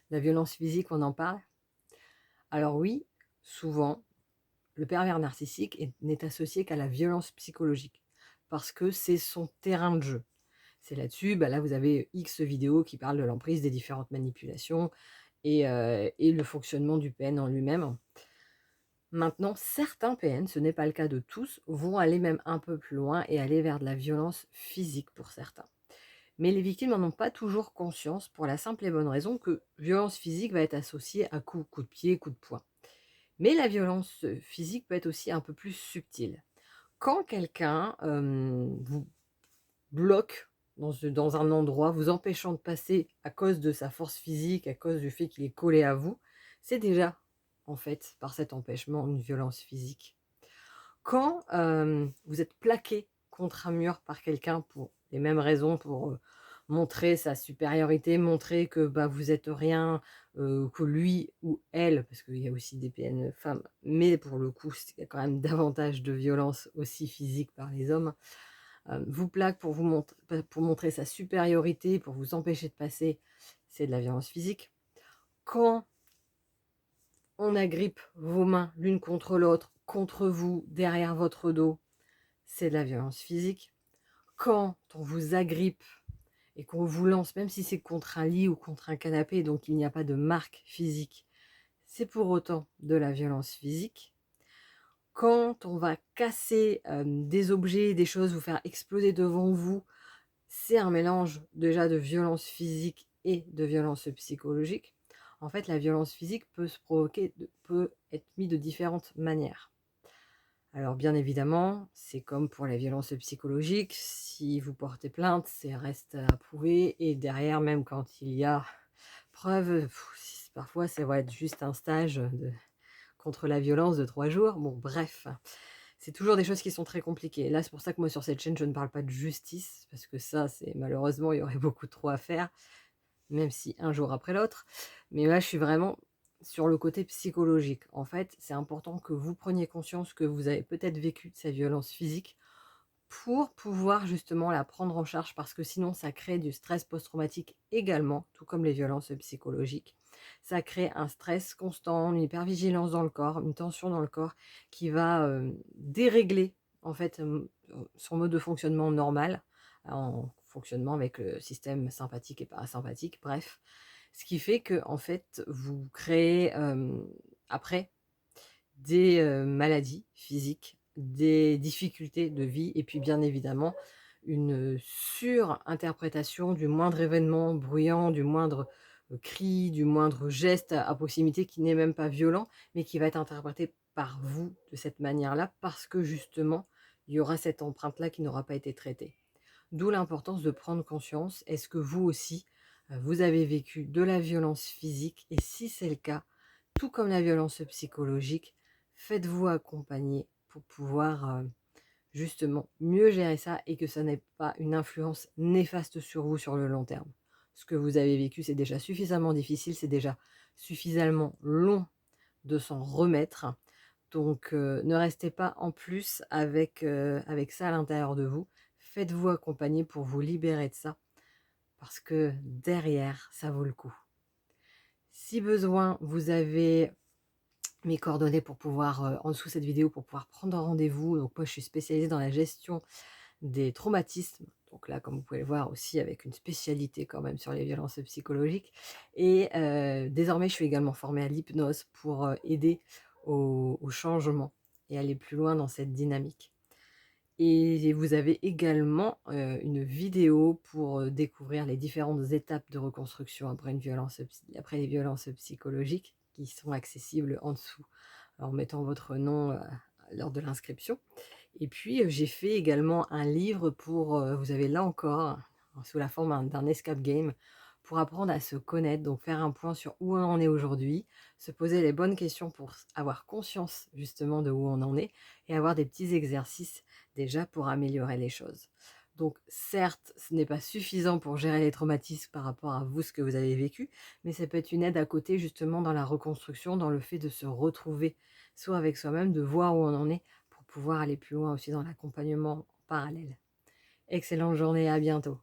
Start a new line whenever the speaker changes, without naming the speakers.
La violence physique, on en parle? Alors oui, souvent, le pervers narcissique n'est associé qu'à la violence psychologique, parce que c'est son terrain de jeu. C'est là-dessus, là vous avez X vidéos qui parlent de l'emprise, des différentes manipulations et le fonctionnement du PN en lui-même. Maintenant, certains PN, ce n'est pas le cas de tous, vont aller même un peu plus loin et aller vers de la violence physique pour certains. Mais les victimes n'en ont pas toujours conscience pour la simple et bonne raison que violence physique va être associée à coups de pied, coups de poing. Mais la violence physique peut être aussi un peu plus subtile. Quand quelqu'un vous bloque dans un endroit, vous empêchant de passer à cause de sa force physique, à cause du fait qu'il est collé à vous, c'est déjà, en fait, par cet empêchement, une violence physique. Quand vous êtes plaqué contre un mur par quelqu'un pour les mêmes raisons, pour montrer sa supériorité, montrer que vous êtes rien, que lui ou elle, parce qu'il y a aussi des PN femmes, mais pour le coup, il y a quand même davantage de violence aussi physique par les hommes, vous plaque pour montrer sa supériorité, pour vous empêcher de passer, c'est de la violence physique. Quand on agrippe vos mains l'une contre l'autre, contre vous, derrière votre dos, c'est de la violence physique. Quand on vous agrippe et qu'on vous lance, même si c'est contre un lit ou contre un canapé, donc il n'y a pas de marque physique, c'est pour autant de la violence physique. Quand on va casser des objets, des choses, vous faire exploser devant vous, c'est un mélange déjà de violence physique et de violence psychologique. En fait, la violence physique peut se provoquer, peut être mise de différentes manières. Alors bien évidemment, c'est comme pour la violence psychologique, si vous portez plainte, c'est reste à prouver et derrière, même quand il y a preuve, parfois ça va être juste un stage contre la violence de 3 jours. Bon bref, c'est toujours des choses qui sont très compliquées. Là, c'est pour ça que moi sur cette chaîne, je ne parle pas de justice, parce que ça, c'est malheureusement, il y aurait beaucoup trop à faire, même si un jour après l'autre. Mais là, je suis vraiment sur le côté psychologique. En fait, c'est important que vous preniez conscience que vous avez peut-être vécu de cette violence physique pour pouvoir justement la prendre en charge, parce que sinon ça crée du stress post-traumatique également, tout comme les violences psychologiques. Ça crée un stress constant, une hypervigilance dans le corps, une tension dans le corps qui va dérégler en fait son mode de fonctionnement normal, en fonctionnement avec le système sympathique et parasympathique, bref. Ce qui fait que en fait vous créez après des maladies physiques, des difficultés de vie et puis bien évidemment une surinterprétation du moindre événement bruyant, du moindre cri, du moindre geste à proximité qui n'est même pas violent, mais qui va être interprété par vous de cette manière-là parce que justement, il y aura cette empreinte-là qui n'aura pas été traitée. D'où l'importance de prendre conscience. Est-ce que vous aussi, vous avez vécu de la violence physique? Et si c'est le cas, tout comme la violence psychologique, faites-vous accompagner pour pouvoir justement mieux gérer ça et que ça n'ait pas une influence néfaste sur vous sur le long terme. Ce que vous avez vécu, c'est déjà suffisamment difficile, c'est déjà suffisamment long de s'en remettre. Donc ne restez pas en plus avec ça à l'intérieur de vous. Faites-vous accompagner pour vous libérer de ça, parce que derrière, ça vaut le coup. Si besoin, vous avez mes coordonnées pour pouvoir, en dessous de cette vidéo, pour pouvoir prendre un rendez-vous. Donc moi, je suis spécialisée dans la gestion des traumatismes. Donc là, comme vous pouvez le voir aussi, avec une spécialité quand même sur les violences psychologiques. Et désormais, je suis également formée à l'hypnose pour aider au changement et aller plus loin dans cette dynamique. Et vous avez également une vidéo pour découvrir les différentes étapes de reconstruction après les violences psychologiques qui sont accessibles en dessous, en mettant votre nom lors de l'inscription. Et puis j'ai fait également un livre pour, vous avez là encore, sous la forme d'un escape game, pour apprendre à se connaître, donc faire un point sur où on en est aujourd'hui, se poser les bonnes questions pour avoir conscience justement de où on en est et avoir des petits exercices déjà pour améliorer les choses. Donc certes, ce n'est pas suffisant pour gérer les traumatismes par rapport à vous, ce que vous avez vécu, mais ça peut être une aide à côté justement dans la reconstruction, dans le fait de se retrouver soit avec soi-même, de voir où on en est pour pouvoir aller plus loin aussi dans l'accompagnement parallèle. Excellente journée, à bientôt.